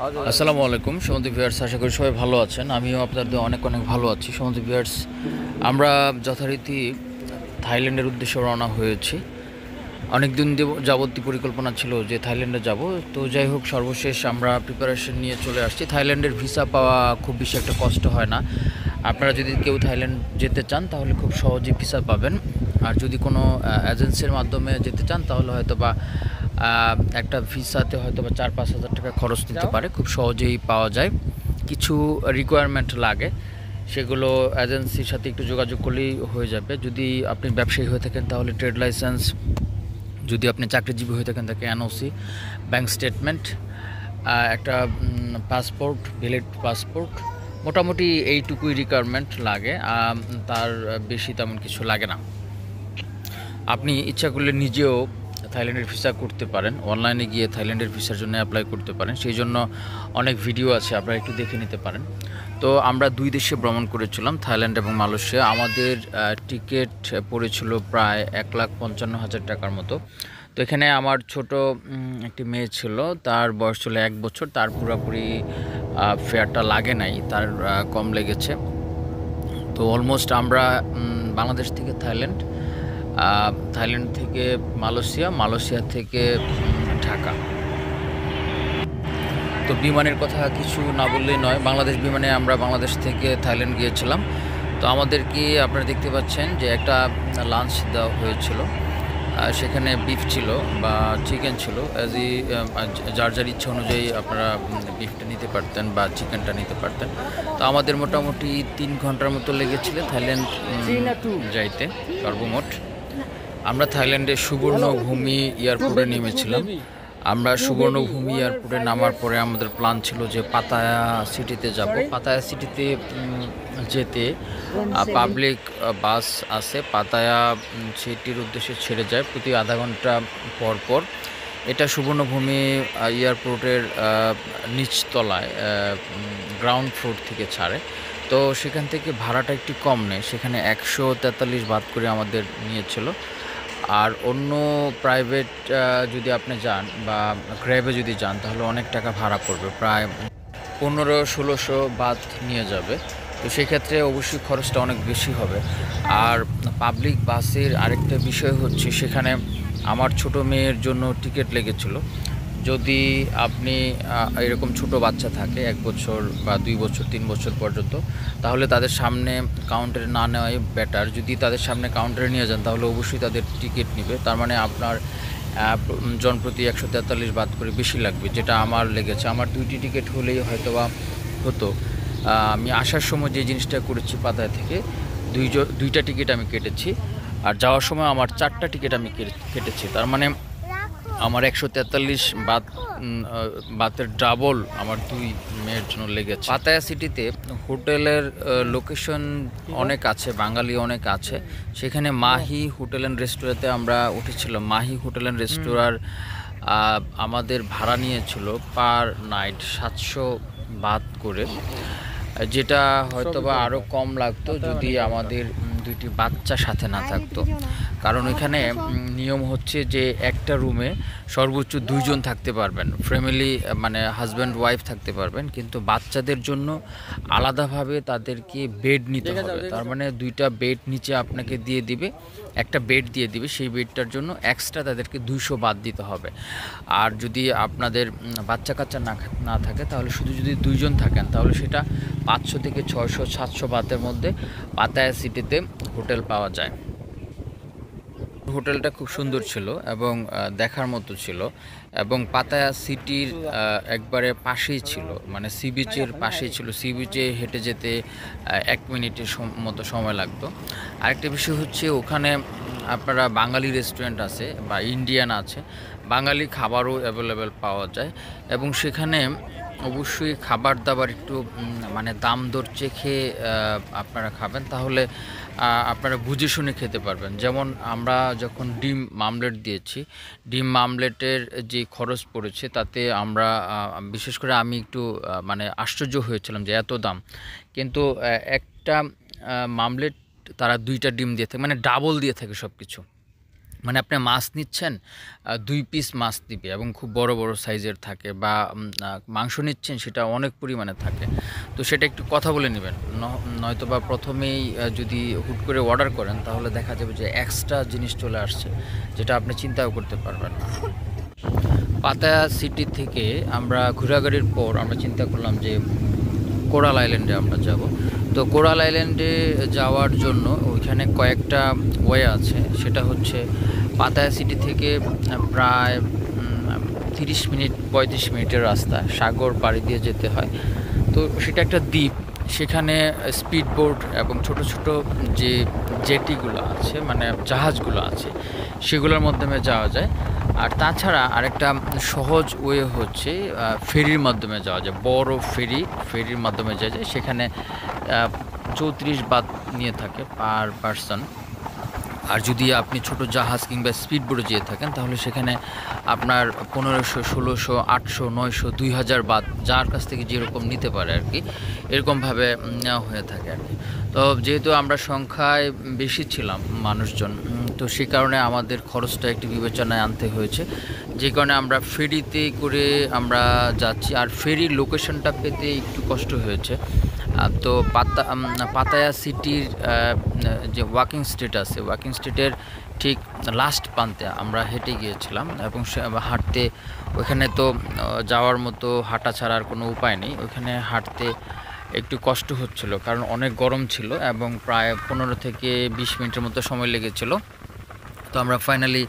আসসালামু আলাইকুম সমুদ্র ভিউয়ার্স, আশা করি সবাই ভালো আছেন। আমিও আপনাদের অনেক অনেক ভালো আছি। সমুদ্র ভিউয়ার্স, আমরা যথারীতি থাইল্যান্ডের উদ্দেশ্যে রওনা হয়েছি। অনেক দিন যাবতীয় পরিকল্পনা ছিল যে থাইল্যান্ডে যাব। তো যাই হোক, সর্বশেষ আমরা প্রিপারেশন নিয়ে চলে আসছি। থাইল্যান্ডের ভিসা পাওয়া খুব বেশি একটা কষ্ট হয় না। আপনারা যদি কেউ থাইল্যান্ড যেতে চান তাহলে খুব সহজেই ভিসা পাবেন। আর যদি কোনো এজেন্সির মাধ্যমে যেতে চান তাহলে হয়তো বা একটা ভিসাতে হয়তো বা 4-5 হাজার টাকা খরচ নিতে পারে। খুব সহজেই পাওয়া যায়। কিছু রিকোয়ারমেন্ট লাগে, সেগুলো এজেন্সির সাথে একটু যোগাযোগ করলেই হয়ে যাবে। যদি আপনি ব্যবসায়ী হয়ে থাকেন তাহলে ট্রেড লাইসেন্স, যদি আপনি চাকরিজীবী হয়ে থাকেন তাকে এনওসি, ব্যাংক স্টেটমেন্ট, একটা পাসপোর্ট, ভ্যালিড পাসপোর্ট, মোটামুটি এইটুকুই রিকোয়ারমেন্ট লাগে। তার বেশি তেমন কিছু লাগে না। আপনি ইচ্ছা করলে নিজেও থাইল্যান্ডের ভিসা করতে পারেন। অনলাইনে গিয়ে থাইল্যান্ডের ভিসার জন্য অ্যাপ্লাই করতে পারেন। সেই জন্য অনেক ভিডিও আছে, আপনারা একটু দেখে নিতে পারেন। তো আমরা দুই দেশে ভ্রমণ করেছিলাম, থাইল্যান্ড এবং মালয়েশিয়া। আমাদের টিকিট পড়েছিল প্রায় 1,55,000 টাকার মতো। তো এখানে আমার ছোট একটি মেয়ে ছিল, তার বয়স ছিল 1 বছর। তার পুরোপুরি ফেয়ারটা লাগে নাই, তার কম লেগেছে। তো অলমোস্ট আমরা বাংলাদেশ থেকে থাইল্যান্ড, থাইল্যান্ড থেকে মালয়েশিয়া, মালয়েশিয়া থেকে ঢাকা। তো বিমানের কথা কিছু না বললেই নয়, বাংলাদেশ বিমানে আমরা বাংলাদেশ থেকে থাইল্যান্ড গিয়েছিলাম। তো আমাদেরকে আপনারা দেখতে পাচ্ছেন যে একটা লাঞ্চ দেওয়া হয়েছিল। সেখানে বিফ ছিল বা চিকেন ছিল, যার যার ইচ্ছা অনুযায়ী আপনারা বিফটা নিতে পারতেন বা চিকেনটা নিতে পারতেন। তো আমাদের মোটামুটি 3 ঘন্টার মতো লেগেছিল থাইল্যান্ড যাইতে সর্বমোট। আমরা থাইল্যান্ডের সুবর্ণভূমি এয়ারপোর্টে নেমেছিলাম। আমরা সুবর্ণভূমি এয়ারপোর্টে নামার পরে আমাদের প্ল্যান ছিল যে পাতায়া সিটিতে যাব। পাতায়া সিটিতে যেতে পাবলিক বাস আছে, পাতায়া সিটির উদ্দেশ্যে ছেড়ে যায় প্রতি আধা ঘন্টা পর পর। এটা সুবর্ণভূমি এয়ারপোর্টের নিচতলায়, গ্রাউন্ড ফ্লোর থেকে ছাড়ে। তো সেখান থেকে ভাড়াটা একটু কম নেয়, সেখানে 143 বাদ করে আমাদের নিয়েছিল। আর অন্য প্রাইভেট যদি আপনি যান বা গ্র্যাবে যদি যান তাহলে অনেক টাকা ভাড়া পড়বে, প্রায় 1500-1600 বাদ নিয়ে যাবে। তো সেক্ষেত্রে অবশ্যই খরচটা অনেক বেশি হবে। আর পাবলিক বাসের আরেকটা বিষয় হচ্ছে, সেখানে আমার ছোট মেয়ের জন্য টিকিট লেগেছিল। যদি আপনি এরকম ছোট বাচ্চা থাকে 1 বছর বা 2 বছর 3 বছর পর্যন্ত, তাহলে তাদের সামনে কাউন্টারে না নেওয়াই বেটার। যদি তাদের সামনে কাউন্টারে নিয়ে যান তাহলে অবশ্যই তাদের টিকিট নেবে। তার মানে আপনার জনপ্রতি 143 বাদ করে বেশি লাগবে, যেটা আমার লেগেছে। আমার 2টি টিকিট হলেই হয়তো বা হতো। আমি আসার সময় যে জিনিসটা করেছি, পাতায়া থেকে 2টা টিকিট আমি কেটেছি, আর যাওয়ার সময় আমার 4টা টিকিট আমি কেটেছি। তার মানে আমার 143 বাতের ডাবল আমার 2 মেয়ের জন্য লেগেছে। পাতায়া সিটিতে হোটেলের লোকেশন অনেক আছে, বাঙালি অনেক আছে। সেখানে মাহি হোটেল অ্যান্ড রেস্টুরেন্টে আমরা উঠেছিলাম। মাহি হোটেল অ্যান্ড রেস্টুরার আমাদের ভাড়া নিয়েছিল পার নাইট 700 বাত করে, যেটা হয়তো বা আরও কম লাগতো যদি আমাদের 2টি বাচ্চা সাথে না থাকতো। কারণ এখানে নিয়ম হচ্ছে যে একটা রুমে সর্বোচ্চ 2 জন থাকতে পারবেন, ফ্যামিলি মানে হাজব্যান্ড ওয়াইফ থাকতে পারবেন, কিন্তু বাচ্চাদের জন্য আলাদাভাবে তাদেরকে বেড নিতে হবে। তার মানে 2টা বেড নিচে আপনাকে দিয়ে দিবে, একটা বেড দিয়ে দিবে, সেই বেডটার জন্য এক্সট্রা তাদেরকে 200 বাদ দিতে হবে। আর যদি আপনাদের বাচ্চা কাচ্চা না থাকে তাহলে শুধু যদি 2 জন থাকেন তাহলে সেটা 500 থেকে 600-700 বাতের মধ্যে পাতায়া সিটিতে হোটেল পাওয়া যায়। হোটেলটা খুব সুন্দর ছিল এবং দেখার মতো ছিল, এবং পাতায়া সিটির একবারে পাশেই ছিল, মানে সি বিচের পাশেই ছিল। সি বিচে হেঁটে যেতে 1 মিনিটের মতো সময় লাগতো। আরেকটা বিষয় হচ্ছে, ওখানে আপনারা বাঙালি রেস্টুরেন্ট আছে বা ইন্ডিয়ান আছে, বাঙালি খাবারও অ্যাভেলেবেল পাওয়া যায়। এবং সেখানে অবশ্যই খাবার দাবার একটু মানে দাম দর চেখে আপনারা খাবেন, তাহলে আপনারা বুঝে শুনে খেতে পারবেন। যেমন আমরা যখন ডিম মামলেট দিয়েছি, ডিম মামলেটের যে খরচ পড়েছে তাতে আমরা বিশেষ করে আমি একটু মানে আশ্চর্য হয়েছিলাম যে এত দাম। কিন্তু একটা মামলেট তারা 2টা ডিম দিয়ে থাকে, মানে ডাবল দিয়ে থাকে সব কিছু। মানে আপনি মাছ নিচ্ছেন, ২ পিস মাছ দিবে এবং খুব বড় বড় সাইজের থাকে, বা মাংস নিচ্ছেন সেটা অনেক পরিমাণে থাকে। তো সেটা একটু কথা বলে নেবেন, নয়তোবা প্রথমেই যদি হুট করে অর্ডার করেন তাহলে দেখা যাবে যে এক্সট্রা জিনিস চলে আসছে, যেটা আপনি চিন্তাও করতে পারবেন না। পাতায়া সিটি থেকে আমরা ঘোরাঘুরির পর আমরা চিন্তা করলাম যে কোরাল আইল্যান্ডে আমরা যাব। তো কোরাল আইল্যান্ডে যাওয়ার জন্য ওইখানে কয়েকটা ওয়ে আছে। সেটা হচ্ছে পাতায়া সিটি থেকে প্রায় 30 মিনিট 35 মিনিটের রাস্তা, সাগর পাড়ি দিয়ে যেতে হয়। তো সেটা একটা দ্বীপ, সেখানে স্পিড বোট এবং ছোট ছোট যে জেটিগুলো আছে, মানে জাহাজগুলো আছে, সেগুলোর মাধ্যমে যাওয়া যায়। আর তাছাড়া আরেকটা সহজ ওয়ে হচ্ছে ফেরির মাধ্যমে যাওয়া যায়, বড় ফেরির মাধ্যমে যাওয়া যায়। সেখানে 34 বাত নিয়ে থাকে পার পারসন। আর যদি আপনি ছোট জাহাজ কিংবা স্পিড বোটে যেয়ে থাকেন তাহলে সেখানে আপনার 1500, 1600, 800, 900, 2000 বাত, যার কাছ থেকে যেরকম নিতে পারে আর কি, এরকমভাবে নেওয়া হয়ে থাকে আর কি। তো যেহেতু আমরা সংখ্যায় বেশি ছিলাম মানুষজন, তো সেই কারণে আমাদের খরচটা একটু বিবেচনায় আনতে হয়েছে, যে কারণে আমরা ফেরিতে করে আমরা যাচ্ছি। আর ফেরির লোকেশনটা পেতে একটু কষ্ট হয়েছে। তো পাতায়া সিটির যে ওয়াকিং স্ট্রিট আছে, ওয়াকিং স্ট্রিটের ঠিক লাস্ট প্রান্তে আমরা হেঁটে গিয়েছিলাম, এবং হাঁটতে ওইখানে তো যাওয়ার মতো হাঁটা ছাড়ার কোনো উপায় নেই। ওইখানে হাঁটতে একটু কষ্ট হচ্ছিল, কারণ অনেক গরম ছিল এবং প্রায় 15 থেকে 20 মিনিটের মতো সময় লেগেছিল। তো আমরা ফাইনালি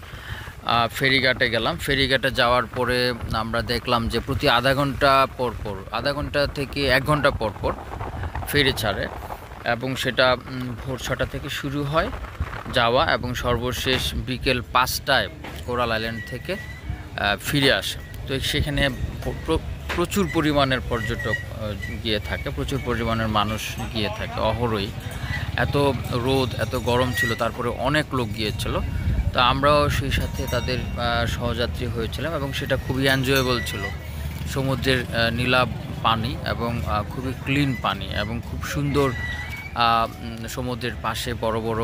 ফেরিঘাটে গেলাম। ফেরিঘাটে যাওয়ার পরে আমরা দেখলাম যে প্রতি আধা ঘন্টা থেকে 1 ঘন্টা পর পর ফেরি ছাড়ে, এবং সেটা ভোর 6টা থেকে শুরু হয় যাওয়া, এবং সর্বশেষ বিকেল 5টায় কোরাল আইল্যান্ড থেকে ফিরে আসে। তো সেখানে প্রচুর পরিমাণের পর্যটক গিয়ে থাকে, প্রচুর পরিমাণের মানুষ গিয়ে থাকে অহরই। এত রোদ, এত গরম ছিল, তারপরে অনেক লোক গিয়েছিল। তো আমরাও সেই সাথে তাদের সহযাত্রী হয়েছিলাম, এবং সেটা খুবই এনজয়েবল ছিল। সমুদ্রের নীলাভ পানি এবং খুবই ক্লিন পানি, এবং খুব সুন্দর সমুদ্রের পাশে বড় বড়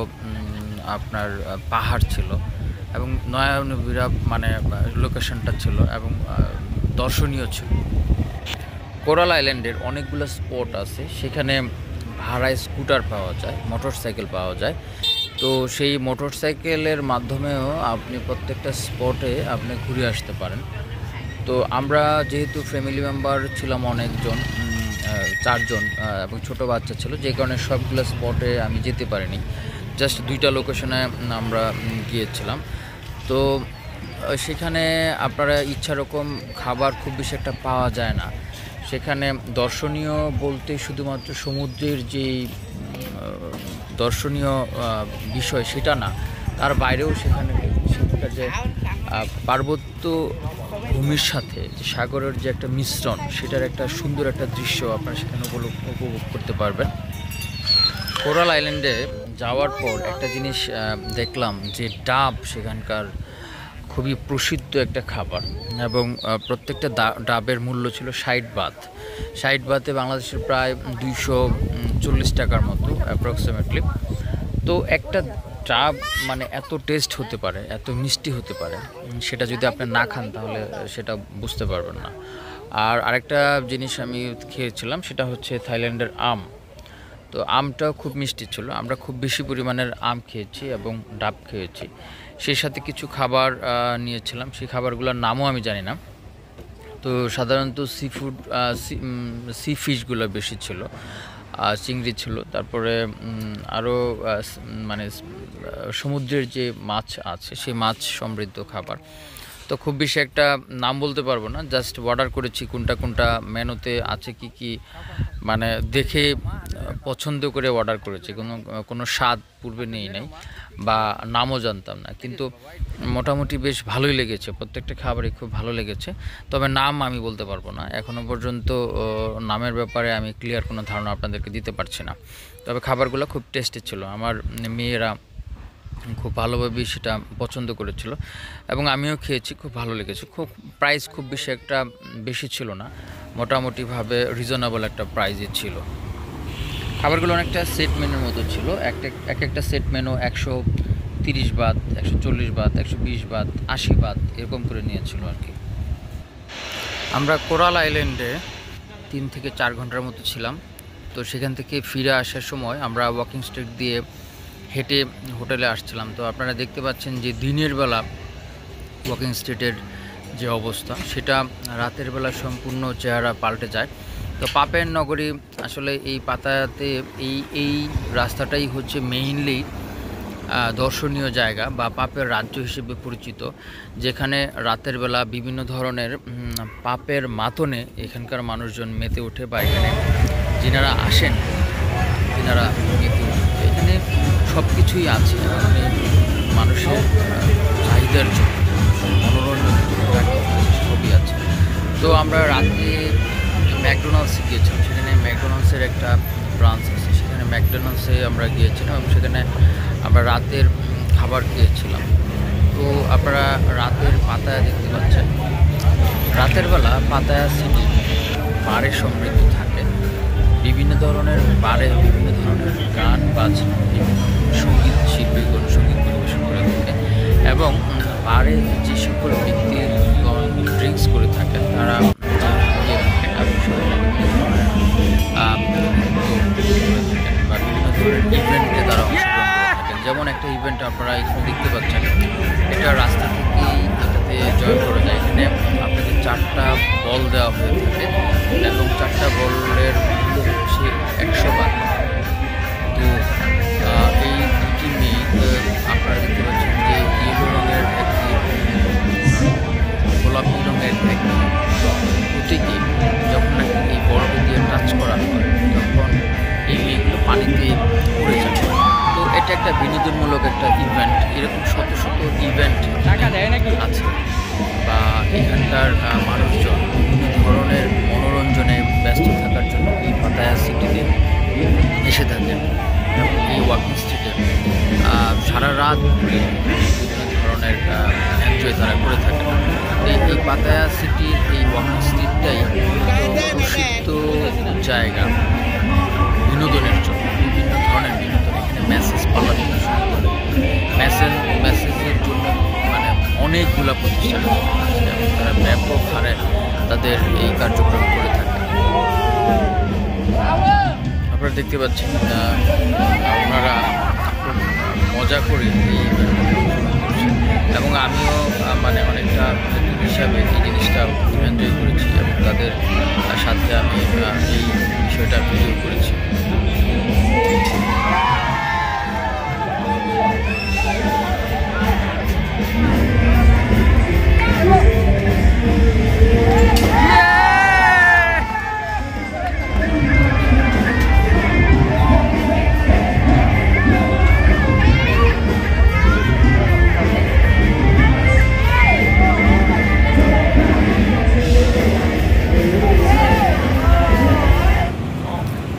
আপনার পাহাড় ছিল, এবং নয়নবিরা মানে লোকেশনটা ছিল, এবং দর্শনীয় ছিল। কোরাল আইল্যান্ডের অনেকগুলো স্পট আছে, সেখানে ভাড়ায় স্কুটার পাওয়া যায়, মোটর সাইকেল পাওয়া যায়। তো সেই মোটর সাইকেলের মাধ্যমেও আপনি প্রত্যেকটা স্পটে আপনি ঘুরে আসতে পারেন। তো আমরা যেহেতু ফ্যামিলি মেম্বার ছিলাম অনেকজন, 4 জন, এবং ছোটো বাচ্চা ছিল, যে কারণে সবগুলো স্পটে আমি যেতে পারিনি, জাস্ট 2টা লোকেশনে আমরা গিয়েছিলাম। তো সেখানে আপনারা ইচ্ছারকম খাবার খুব বেশি একটা পাওয়া যায় না। সেখানে দর্শনীয় বলতে শুধুমাত্র সমুদ্রের যেই দর্শনীয় বিষয় সেটা না, তার বাইরেও সেখানকার যে পার্বত্য ভূমির সাথে যে সাগরের যে একটা মিশ্রণ, সেটার একটা সুন্দর একটা দৃশ্য আপনারা সেখানে উপভোগ করতে পারবেন। কোরাল আইল্যান্ডে যাওয়ার পর একটা জিনিস দেখলাম যে ডাব সেখানকার খুবই প্রসিদ্ধ একটা খাবার, এবং প্রত্যেকটা ডাবের মূল্য ছিল 60 বাত। 60 বাতে বাংলাদেশের প্রায় 240 টাকার মতো অ্যাপ্রক্সিমেটলি। তো একটা ডাব মানে এত টেস্ট হতে পারে, এত মিষ্টি হতে পারে, সেটা যদি আপনি না খান তাহলে সেটা বুঝতে পারবেন না। আর আরেকটা জিনিস আমি খেয়েছিলাম, সেটা হচ্ছে থাইল্যান্ডের আম। তো আমটাও খুব মিষ্টি ছিল। আমরা খুব বেশি পরিমাণের আম খেয়েছি এবং ডাব খেয়েছি। সেই সাথে কিছু খাবার নিয়েছিলাম, সেই খাবারগুলোর নামও আমি জানি না। তো সাধারণত সি ফিশগুলো বেশি ছিল, চিংড়ি ছিল, তারপরে আরও মানে সমুদ্রের যে মাছ আছে সেই মাছ সমৃদ্ধ খাবার। তো খুব বেশি একটা নাম বলতে পারবো না, জাস্ট অর্ডার করেছি কোনটা কোনটা মেনুতে আছে কি কি, মানে দেখে পছন্দ করে অর্ডার করেছি। কোনো স্বাদ পূর্বে নেই নাই বা নামও জানতাম না, কিন্তু মোটামুটি বেশ ভালোই লেগেছে, প্রত্যেকটা খাবারই খুব ভালো লেগেছে। তবে নাম আমি বলতে পারবো না, এখনও পর্যন্ত নামের ব্যাপারে আমি ক্লিয়ার কোনো ধারণা আপনাদেরকে দিতে পারছি না। তবে খাবারগুলো খুব টেস্টি ছিল, আমার মেয়েরা খুব ভালোভাবেই সেটা পছন্দ করেছিল, এবং আমিও খেয়েছি, খুব ভালো লেগেছে। প্রাইস খুব বেশি ছিল না, মোটামুটিভাবে রিজনেবল একটা প্রাইজে ছিল। খাবারগুলো অনেকটা সেট মেনুর মতো ছিল, একটা সেট মেনু 130 বাত, 140 বাত, 120 বাত, 80 বাত এরকম করে নিয়েছিল আর কি। আমরা কোরাল আইল্যান্ডে 3 থেকে 4 ঘন্টার মতো ছিলাম। তো সেখান থেকে ফিরে আসার সময় আমরা ওয়াকিং স্ট্রিট দিয়ে হেঁটে হোটেলে আসছিলাম। তো আপনারা দেখতে পাচ্ছেন যে দিনের বেলা ওয়াকিং স্ট্রিটের যে অবস্থা, সেটা রাতের বেলা সম্পূর্ণ চেহারা পাল্টে যায়। তো পাপের নগরী আসলে এই পাতায়াতে এই রাস্তাটাই হচ্ছে মেইনলি দর্শনীয় জায়গা বা পাপের রাজ্য হিসেবে পরিচিত, যেখানে রাতের বেলা বিভিন্ন ধরনের পাপের মাতনে এখানকার মানুষজন মেতে ওঠে বা এখানে যিনারা আসেন তিনারা মেতে ওঠে। এখানে সব কিছুই আছে, মানে মানুষের চাহিদার জন্য, মনোরঞ্জন সবই আছে। তো আমরা রাতে ম্যাকডোনাল্ডসে গিয়েছিলাম, সেখানে ম্যাকডোনাল্ডসের একটা ব্রাঞ্চ আছে, সেখানে ম্যাকডোনাল্ডসে আমরা গিয়েছিলাম এবং সেখানে আমরা রাতের খাবার খেয়েছিলাম। তো আপনারা রাতের পাতায়া দেখতে পাচ্ছেন, রাতের বেলা পাতায়া সিটি বারে সমৃদ্ধ থাকে। বিভিন্ন ধরনের বারে বিভিন্ন ধরনের গান বাজনা, সঙ্গীত শিল্পীগণ সঙ্গীত পরিবেশন করে থাকে এবং বারে যে সকল ব্যক্তিগণ ড্রিঙ্কস করে থাকেন তারা বা বিভিন্ন ধরনের ইভেন্টে তারা অংশগ্রহণ করে থাকেন। যেমন একটা ইভেন্ট আপনারা এখানে দেখতে পাচ্ছেন, এটা রাস্তা থেকেই এটাতে জয়েন করা যায়। এখানে আপনাদের 4টা বল দেওয়া হয়ে থাকে এবং 4টা বলের মূল্য হচ্ছে 100 বাত। তো এই দুটি মেয়ে আপনারা দেখতে পাচ্ছেন যে ইয়েলো রঙের একটি গোলাপি রঙের একটি প্রতীকে যখন নাকি এই বরফ দিয়ে টাচ করা হয় তখন এই মেয়েগুলো পানিতে পড়ে যায়। তো এটা একটা বিনোদনমূলক একটা ইভেন্ট। এরকম শত শত ইভেন্ট আছে বা এখানকার মানুষজন বিভিন্ন ধরনের মনোরঞ্জনে ব্যস্ত থাকার জন্য এই পাতায়া সিটিতে এসে থাকেন এবং এই ওয়াকিং স্ট্রিটে সারা রাত বিভিন্ন ধরনের এনজয় তারা করে থাকেন। এই পাতায়া সিটির এই ওয়াকিং স্ট্রিটটাই প্রসিদ্ধ জায়গা বিনোদনের জন্য, বিভিন্ন ধরনের বিনোদন। এখানে মেসেজ পাওয়া থেকে শুরু করে মেসেজের জন্য মানে অনেকগুলো প্রতিষ্ঠান আছে এবং তারা ব্যাপক হারে তাদের এই কার্যক্রম করে থাকে। আপনারা দেখতে পাচ্ছেন ওনারা মজা করে এই এবং আমিও মানে অনেকটা হিসাবে এই জিনিসটা এনজয় করেছি এবং তাদের সাথে আমি এই বিষয়টা ভিডিও করেছি।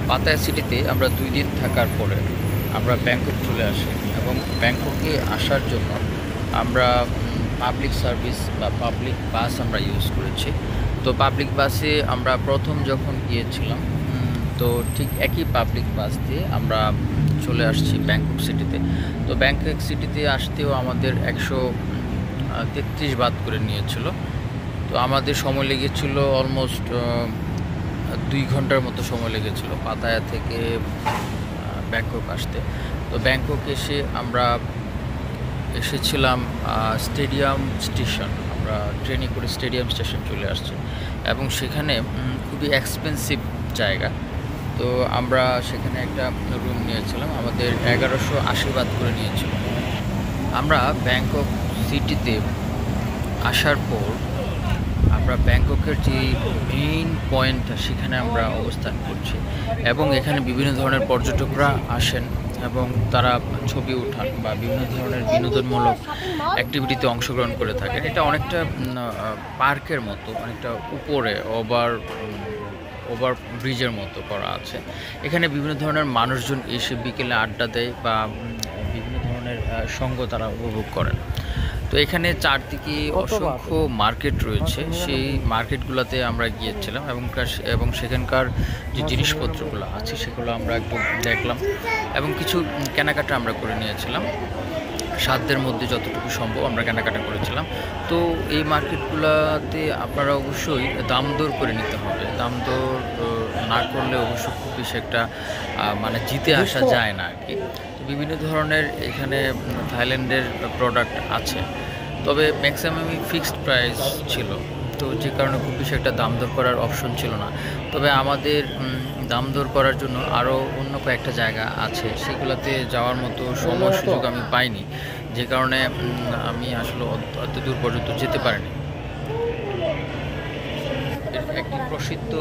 পাতায়া সিটিতে আমরা 2 দিন থাকার পরে আমরা ব্যাংকক চলে আসি এবং ব্যাংককে আসার জন্য আমরা পাবলিক সার্ভিস বা পাবলিক বাস আমরা ইউজ করেছি। তো পাবলিক বাসে আমরা প্রথম যখন গিয়েছিলাম তো ঠিক একই পাবলিক বাস দিয়ে আমরা চলে আসছি ব্যাংকক সিটিতে। তো ব্যাংকক সিটিতে আসতেও আমাদের 133 বাত করে নিয়েছিল। তো আমাদের সময় লেগেছিল অলমোস্ট 2 ঘন্টার মতো সময় লেগেছিল পাতায়া থেকে ব্যাংকক আসতে। তো ব্যাংকক এসে আমরা এসেছিলাম স্টেডিয়াম স্টেশন, আমরা ট্রেনে করে স্টেডিয়াম স্টেশন চলে আসছি এবং সেখানে খুবই এক্সপেন্সিভ জায়গা। তো আমরা সেখানে একটা রুম নিয়েছিলাম, আমাদের 1180 বাত করে নিয়েছিল। আমরা ব্যাংকক সিটিতে আসার পর আমরা ব্যাংককের যে মেইন পয়েন্টটা সেখানে আমরা অবস্থান করছি এবং এখানে বিভিন্ন ধরনের পর্যটকরা আসেন এবং তারা ছবি ওঠান বা বিভিন্ন ধরনের বিনোদনমূলক অ্যাক্টিভিটিতে অংশগ্রহণ করে থাকেন। এটা অনেকটা পার্কের মতো, অনেকটা উপরে ওভার ব্রিজের মতো করা আছে। এখানে বিভিন্ন ধরনের মানুষজন এসে বিকেলে আড্ডা দেয় বা বিভিন্ন ধরনের সঙ্গ তারা উপভোগ করেন। তো এখানে চারদিকে অসংখ্য মার্কেট রয়েছে, সেই মার্কেটগুলোতে আমরা গিয়েছিলাম এবং সেখানকার যে জিনিসপত্রগুলো আছে সেগুলো আমরা একটু দেখলাম এবং কিছু কেনাকাটা আমরা করে নিয়েছিলাম। সাধ্যের মধ্যে যতটুকু সম্ভব আমরা কেনাকাটা করেছিলাম। তো এই মার্কেটগুলোতে আপনারা অবশ্যই দাম দর করে নিতে হবে। দাম দর না করলে অবশ্য খুব বেশি একটা মানে জিতে আসা যায় না আর কি। বিভিন্ন ধরনের এখানে থাইল্যান্ডের প্রোডাক্ট আছে, তবে ম্যাক্সিমামই ফিক্সড প্রাইস ছিল, তো যে কারণে খুব বেশি একটা দাম দর করার অপশন ছিল না। তবে আমাদের দাম দর করার জন্য আরও অন্য কয়েকটা জায়গা আছে, সেগুলোতে যাওয়ার মতো সময় সুযোগ আমি পাইনি, যে কারণে আমি আসলে অত দূর পর্যন্ত যেতে পারিনি। একটি প্রসিদ্ধ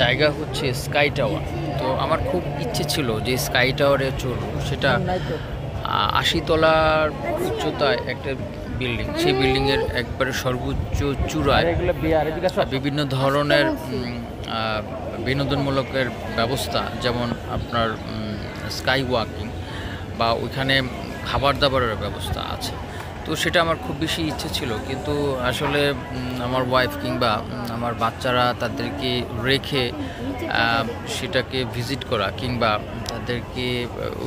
জায়গা হচ্ছে স্কাই টাওয়ার। তো আমার খুব ইচ্ছে ছিল যে স্কাই টাওয়ারে চলব। সেটা ৮০ তলার উচ্চতায় একটা বিল্ডিং, সেই বিল্ডিংয়ের একবারে সর্বোচ্চ চূড়ায় বিভিন্ন ধরনের বিনোদনমূলকের ব্যবস্থা, যেমন আপনার স্কাই ওয়াকিং বা ওইখানে খাবার দাবারের ব্যবস্থা আছে। তো সেটা আমার খুব বেশি ইচ্ছে ছিল, কিন্তু আসলে আমার ওয়াইফ কিংবা আমার বাচ্চারা তাদেরকে রেখে সেটাকে ভিজিট করা কিংবা তাদেরকে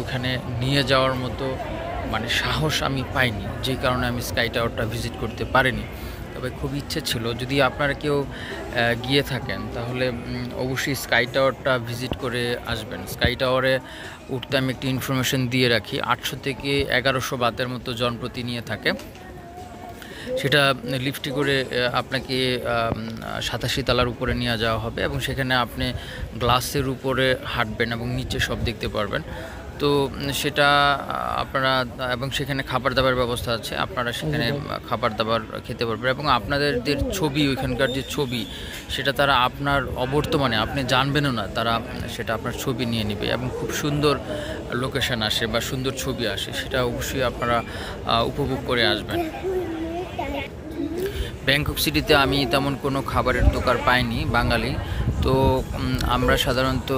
ওখানে নিয়ে যাওয়ার মতো মানে সাহস আমি পাইনি, যে কারণে আমি স্কাই টাওয়ারটা ভিজিট করতে পারিনি। তবে খুব ইচ্ছে ছিল, যদি আপনারা কেউ গিয়ে থাকেন তাহলে অবশ্যই স্কাই টাওয়ারটা ভিজিট করে আসবেন। স্কাই টাওয়ারে উঠতে আমি একটি ইনফরমেশন দিয়ে রাখি, 800 থেকে 1100 বাতের মতো জনপ্রতি নিয়ে থাকে। সেটা লিফটে করে আপনাকে 87 তলার উপরে নিয়ে যাওয়া হবে এবং সেখানে আপনি গ্লাসের উপরে হাঁটবেন এবং নিচে সব দেখতে পারবেন। তো সেটা আপনারা, এবং সেখানে খাবার দাবার ব্যবস্থা আছে, আপনারা সেখানে খাবার দাবার খেতে পারবেন এবং আপনাদের ছবি, ওইখানকার যে ছবি সেটা তারা আপনার অবর্তমানে আপনি জানবেনও না, তারা সেটা আপনার ছবি নিয়ে নেবে এবং খুব সুন্দর লোকেশন আসে বা সুন্দর ছবি আসে, সেটা অবশ্যই আপনারা উপভোগ করে আসবেন। ব্যাংকক সিটিতে আমি তেমন কোনো খাবারের দোকান পাইনি বাঙালি, তো আমরা সাধারণত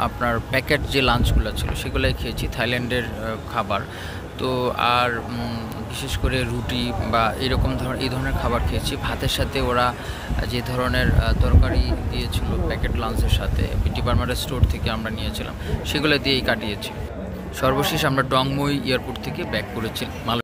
আপনার প্যাকেট যে লাঞ্চগুলো ছিল সেগুলোই খেয়েছি, থাইল্যান্ডের খাবার। তো আর বিশেষ করে রুটি বা এই ধরনের খাবার খেয়েছি। ভাতের সাথে ওরা যে ধরনের তরকারি দিয়েছিল প্যাকেট লাঞ্চের সাথে, ডিপার্টমেন্টাল স্টোর থেকে আমরা নিয়েছিলাম, সেগুলো দিয়েই কাটিয়েছি। সর্বশেষ আমরা ডংমই এয়ারপোর্ট থেকে ব্যাক করেছি